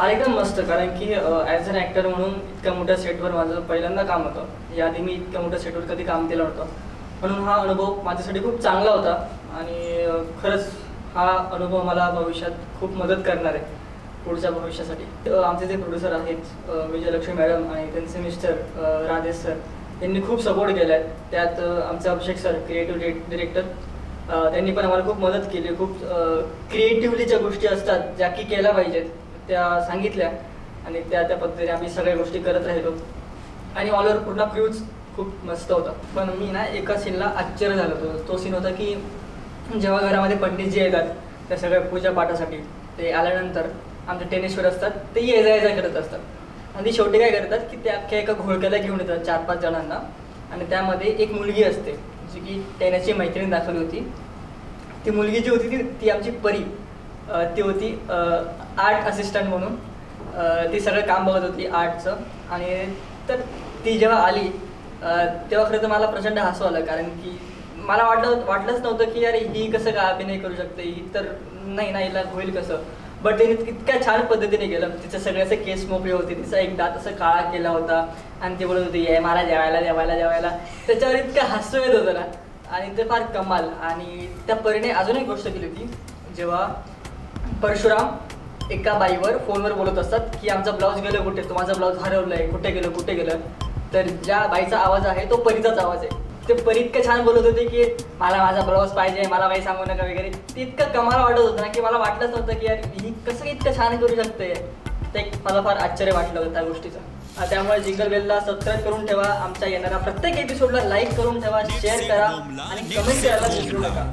एकदम मस्त, कारण की ॲज अन ॲक्टर म्हणून इतक्या मोठ्या सेटवर माझं पहिल्यांदा काम होतं. याआधी मी इतक्या मोठ्या सेटवर कधी काम केलं नव्हतं, म्हणून हा अनुभव माझ्यासाठी खूप चांगला होता. आणि खरंच हा अनुभव मला भविष्यात खूप मदत करणार आहे पुढच्या भविष्यासाठी. आमचे जे प्रोड्युसर आहेत विजयलक्ष्मी मॅडम आणि त्यांचे मिस्टर राजेश सर, त्यांनी खूप सपोर्ट केला आहे. त्यात आमचे अभिषेक सर क्रिएटिव्ह डिरेक्टर, त्यांनी पण आम्हाला खूप मदत केली. खूप क्रिएटिव्हली ज्या गोष्टी असतात ज्या की केल्या पाहिजेत त्या सांगितल्या आणि त्या पद्धतीने आम्ही सगळ्या गोष्टी करत राहिलो. आणि ऑल ओव्हर पूर्ण फ्यूज खूप मस्त होता. पण मी ना एका सीनला आश्चर्य झालो होतो. तो सीन होता की जेव्हा घरामध्ये पंडितजी येतात त्या सगळ्या पूजा पाठासाठी, ते आल्यानंतर आमचे टेनेश्वर असतात, ते ये जा करत असतात. आणि शेवटी काय करतात की ते अख्ख्या एका घोळक्याला घेऊन येतात 4-5 जणांना. आणि त्यामध्ये एक मुलगी असते जी की टेण्याची मैत्रीण दाखवली होती. ती मुलगी जी होती ती आमची परी, ती होती आर्ट असिस्टंट म्हणून. ती सगळं काम बघत होती आर्टचं. आणि तर ती जेव्हा आली तेव्हा खरं तर मला प्रचंड हसू आलं, कारण की मला वाटलंच नव्हतं की अरे ही कसं काय अभिनय करू शकते, ही तर नाही ना, हिला होईल कसं. बट तिने इतक्या छान पद्धतीने केलं. तिचं सगळे असे केस मोकळे होते, तिचा एक दात असं काळा केला होता आणि ती बोलत होती ये मला जेवायला. त्याच्यावर इतकं हसू येत होतं ना, आणि ते फार कमाल. आणि त्या परीने अजून एक गोष्ट केली होती. जेव्हा परशुराम एका बाईवर फोनवर बोलत असतात की आमचा ब्लाऊज गेलं कुठे, तो माझा ब्लाऊज हरवलाय, कुठे गेलं, तर ज्या बाईचा आवाज आहे तो परीचाच आवाज आहे. ते परी इतकं छान बोलत होते की मला माझा ब्लाऊज पाहिजे, मला काही सांगू नका वगैरे. ते इतकं कमाल वाटत होतं ना की मला वाटलंच नव्हतं की यार ही कसं इतकं छान करू शकते. ते मला फार आश्चर्य वाटलं होतं त्या गोष्टीचं. त्यामुळे जिंगल बेलला सबस्क्राईब करून ठेवा. आमच्या येणाऱ्या प्रत्येक एपिसोडला लाईक करून ठेवा, शेअर करा आणि कमेंट करायला विसरू नका.